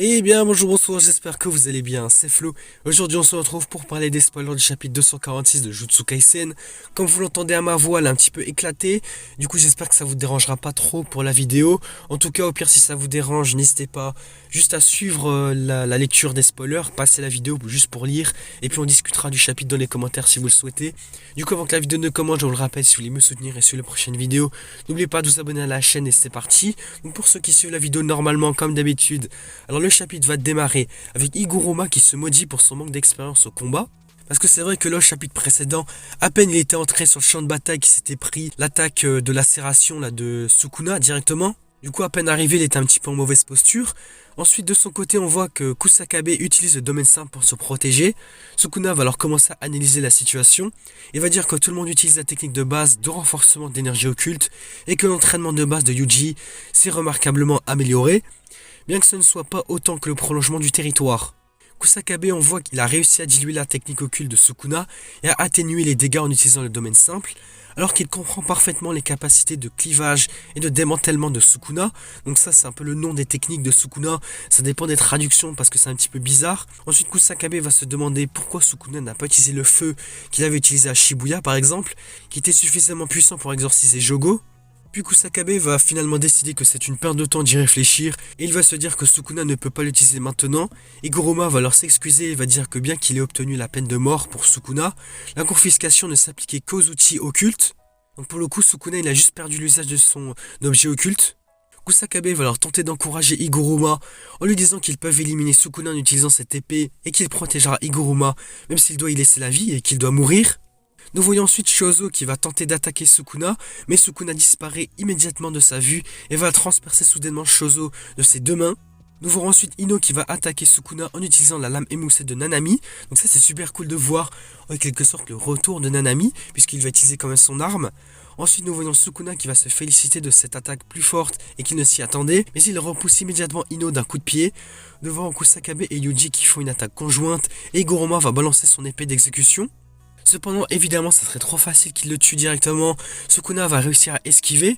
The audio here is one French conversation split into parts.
Eh bien, bonjour, bonsoir, j'espère que vous allez bien, c'est Flo. Aujourd'hui, on se retrouve pour parler des spoilers du chapitre 246 de Jujutsu Kaisen. Comme vous l'entendez à ma voix, elle est un petit peu éclatée. Du coup, j'espère que ça vous dérangera pas trop pour la vidéo. En tout cas, au pire, si ça vous dérange, n'hésitez pas juste à suivre la lecture des spoilers, passer la vidéo juste pour lire. Et puis, on discutera du chapitre dans les commentaires si vous le souhaitez. Du coup, avant que la vidéo ne commence, je vous le rappelle, si vous voulez me soutenir et suivre les prochaines vidéos, n'oubliez pas de vous abonner à la chaîne et c'est parti. Donc, pour ceux qui suivent la vidéo normalement, comme d'habitude, alors le chapitre va démarrer avec Higuruma qui se maudit pour son manque d'expérience au combat. Parce que c'est vrai que le chapitre précédent, à peine il était entré sur le champ de bataille, qui s'était pris l'attaque de lacération là, de Sukuna directement. Du coup, à peine arrivé, il était un petit peu en mauvaise posture. Ensuite, de son côté, on voit que Kusakabe utilise le domaine simple pour se protéger. Sukuna va alors commencer à analyser la situation et va dire que tout le monde utilise la technique de base de renforcement d'énergie occulte et que l'entraînement de base de Yuji s'est remarquablement amélioré, bien que ce ne soit pas autant que le prolongement du territoire. Kusakabe, on voit qu'il a réussi à diluer la technique occulte de Sukuna et à atténuer les dégâts en utilisant le domaine simple, alors qu'il comprend parfaitement les capacités de clivage et de démantèlement de Sukuna. Donc ça, c'est un peu le nom des techniques de Sukuna, ça dépend des traductions parce que c'est un petit peu bizarre. Ensuite, Kusakabe va se demander pourquoi Sukuna n'a pas utilisé le feu qu'il avait utilisé à Shibuya par exemple, qui était suffisamment puissant pour exorciser Jogo. Puis Kusakabe va finalement décider que c'est une perte de temps d'y réfléchir et il va se dire que Sukuna ne peut pas l'utiliser maintenant. Igoroma va alors s'excuser et va dire que bien qu'il ait obtenu la peine de mort pour Sukuna, la confiscation ne s'appliquait qu'aux outils occultes. Donc pour le coup, Sukuna il a juste perdu l'usage de son objet occulte. Kusakabe va alors tenter d'encourager Igoroma en lui disant qu'ils peuvent éliminer Sukuna en utilisant cette épée et qu'il protégera Igoroma même s'il doit y laisser la vie et qu'il doit mourir. Nous voyons ensuite Shozo qui va tenter d'attaquer Sukuna, mais Sukuna disparaît immédiatement de sa vue et va transpercer soudainement Shozo de ses deux mains. Nous verrons ensuite Ino qui va attaquer Sukuna en utilisant la lame émoussée de Nanami. Donc ça c'est super cool de voir en quelque sorte le retour de Nanami, puisqu'il va utiliser quand même son arme. Ensuite nous voyons Sukuna qui va se féliciter de cette attaque plus forte et qu'il ne s'y attendait, mais il repousse immédiatement Ino d'un coup de pied. Nous voyons Kusakabe et Yuji qui font une attaque conjointe et Goroma va balancer son épée d'exécution. Cependant, évidemment, ça serait trop facile qu'il le tue directement. Sukuna va réussir à esquiver.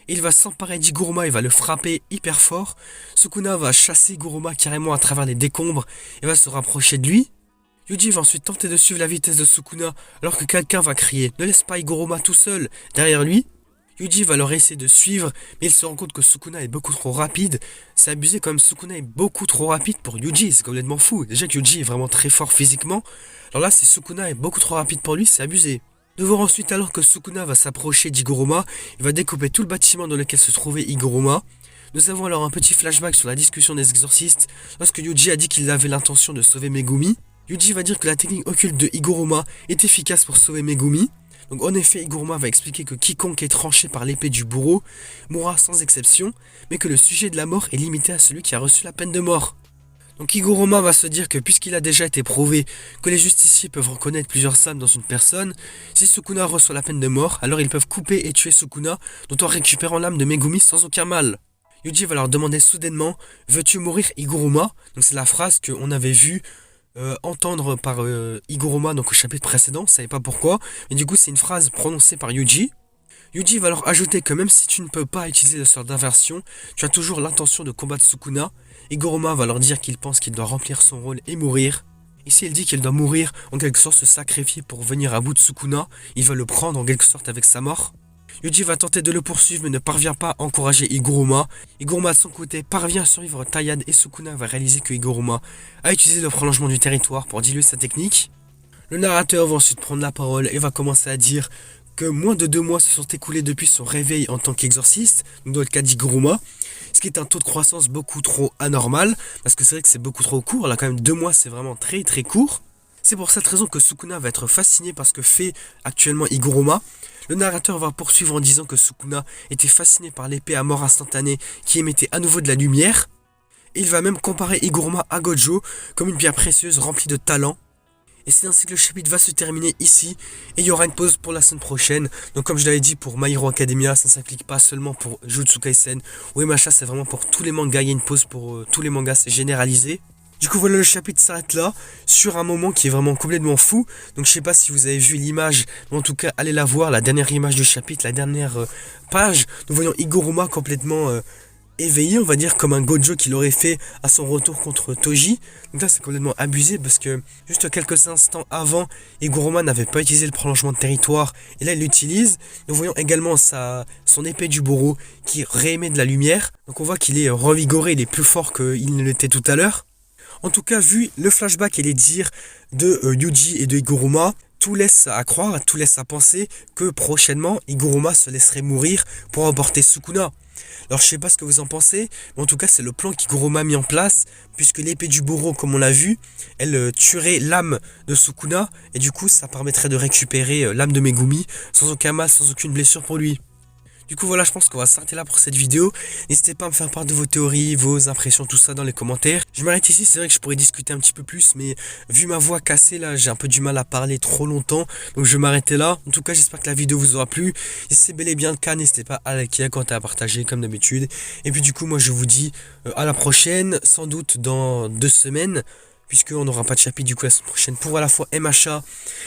Il va s'emparer d'Iguruma et va le frapper hyper fort. Sukuna va chasser Iguruma carrément à travers les décombres et va se rapprocher de lui. Yuji va ensuite tenter de suivre la vitesse de Sukuna alors que quelqu'un va crier « Ne laisse pas Iguruma tout seul !» derrière lui. Yuji va alors essayer de suivre, mais il se rend compte que Sukuna est beaucoup trop rapide. C'est abusé quand même, Sukuna est beaucoup trop rapide pour Yuji, c'est complètement fou. Déjà que Yuji est vraiment très fort physiquement, alors là c'est Sukuna est beaucoup trop rapide pour lui, c'est abusé. Nous verrons ensuite alors que Sukuna va s'approcher d'Igoroma, il va découper tout le bâtiment dans lequel se trouvait Igoroma. Nous avons alors un petit flashback sur la discussion des exorcistes, lorsque Yuji a dit qu'il avait l'intention de sauver Megumi. Yuji va dire que la technique occulte de Igoroma est efficace pour sauver Megumi. Donc en effet, Igoroma va expliquer que quiconque est tranché par l'épée du bourreau mourra sans exception, mais que le sujet de la mort est limité à celui qui a reçu la peine de mort. Donc Igoroma va se dire que puisqu'il a déjà été prouvé que les justiciers peuvent reconnaître plusieurs âmes dans une personne, si Sukuna reçoit la peine de mort, alors ils peuvent couper et tuer Sukuna, dont en récupérant l'âme de Megumi sans aucun mal. Yuji va leur demander soudainement « Veux-tu mourir Igoroma ?» Donc c'est la phrase qu'on avait vue entendre par Igoroma donc au chapitre précédent, je savais pas pourquoi, mais du coup c'est une phrase prononcée par Yuji. Yuji va leur ajouter que même si tu ne peux pas utiliser le sort d'inversion, tu as toujours l'intention de combattre Sukuna. Igoroma va leur dire qu'il pense qu'il doit remplir son rôle et mourir. Ici il dit qu'il doit mourir, en quelque sorte se sacrifier pour venir à bout de Sukuna, il va le prendre en quelque sorte avec sa mort. Yuji va tenter de le poursuivre mais ne parvient pas à encourager Igoroma. Igoroma de son côté parvient à survivre Tayad et Sukuna va réaliser que Igoroma a utilisé le prolongement du territoire pour diluer sa technique. Le narrateur va ensuite prendre la parole et va commencer à dire que moins de 2 mois se sont écoulés depuis son réveil en tant qu'exorciste, dans le cas d'Igoroma, ce qui est un taux de croissance beaucoup trop anormal, parce que c'est vrai que c'est beaucoup trop court, là quand même 2 mois c'est vraiment très très court. C'est pour cette raison que Sukuna va être fasciné par ce que fait actuellement Igoroma. Le narrateur va poursuivre en disant que Sukuna était fasciné par l'épée à mort instantanée qui émettait à nouveau de la lumière. Et il va même comparer Igoroma à Gojo comme une pierre précieuse remplie de talent. Et c'est ainsi que le chapitre va se terminer ici. Et il y aura une pause pour la semaine prochaine. Donc comme je l'avais dit pour My Hero Academia, ça ne s'applique pas seulement pour Jujutsu Kaisen. Ou Emacha, c'est vraiment pour tous les mangas. Il y a une pause pour tous les mangas, c'est généralisé. Du coup voilà, le chapitre s'arrête là, sur un moment qui est vraiment complètement fou. Donc je sais pas si vous avez vu l'image, mais en tout cas allez la voir, la dernière image du chapitre, la dernière page. Nous voyons Igoroma complètement éveillé, on va dire, comme un Gojo qu'il aurait fait à son retour contre Toji. Donc là, c'est complètement abusé parce que juste quelques instants avant, Iguruma n'avait pas utilisé le prolongement de territoire et là, il l'utilise. Nous voyons également son épée du bourreau qui réémet de la lumière. Donc on voit qu'il est revigoré, il est plus fort qu'il ne l'était tout à l'heure. En tout cas, vu le flashback et les dires de Yuji et de Iguruma, tout laisse à croire, tout laisse à penser que prochainement, Iguruma se laisserait mourir pour emporter Sukuna. Alors je sais pas ce que vous en pensez, mais en tout cas c'est le plan qu'Iguruma a mis en place, puisque l'épée du bourreau, comme on l'a vu, elle tuerait l'âme de Sukuna, et du coup ça permettrait de récupérer l'âme de Megumi, sans aucun mal, sans aucune blessure pour lui. Du coup voilà, je pense qu'on va s'arrêter là pour cette vidéo. N'hésitez pas à me faire part de vos théories, vos impressions, tout ça dans les commentaires. Je m'arrête ici, c'est vrai que je pourrais discuter un petit peu plus, mais vu ma voix cassée là, j'ai un peu du mal à parler trop longtemps. Donc je vais m'arrêter là. En tout cas, j'espère que la vidéo vous aura plu. Et si c'est bel et bien le cas, n'hésitez pas à liker, à commenter, à partager comme d'habitude. Et puis du coup, moi je vous dis à la prochaine, sans doute dans 2 semaines, puisqu'on n'aura pas de chapitre du coup la semaine prochaine pour à la fois MHA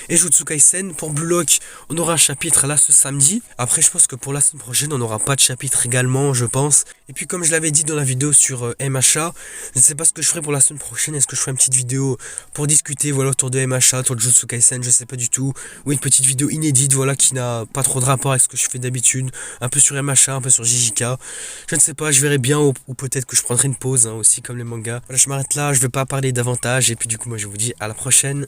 et Jujutsu Kaisen. Pour Blue Lock, on aura un chapitre là ce samedi. Après, je pense que pour la semaine prochaine, on n'aura pas de chapitre également, je pense. Et puis, comme je l'avais dit dans la vidéo sur MHA, je ne sais pas ce que je ferai pour la semaine prochaine. Est-ce que je ferai une petite vidéo pour discuter voilà, autour de MHA, autour de Jujutsu Kaisen, je sais pas du tout. Ou une petite vidéo inédite voilà, qui n'a pas trop de rapport avec ce que je fais d'habitude. Un peu sur MHA, un peu sur JJK. Je ne sais pas, je verrai bien. Ou peut-être que je prendrai une pause aussi, comme les mangas. Voilà, je m'arrête là, je ne vais pas parler davantage. Et puis, du coup, moi, je vous dis à la prochaine.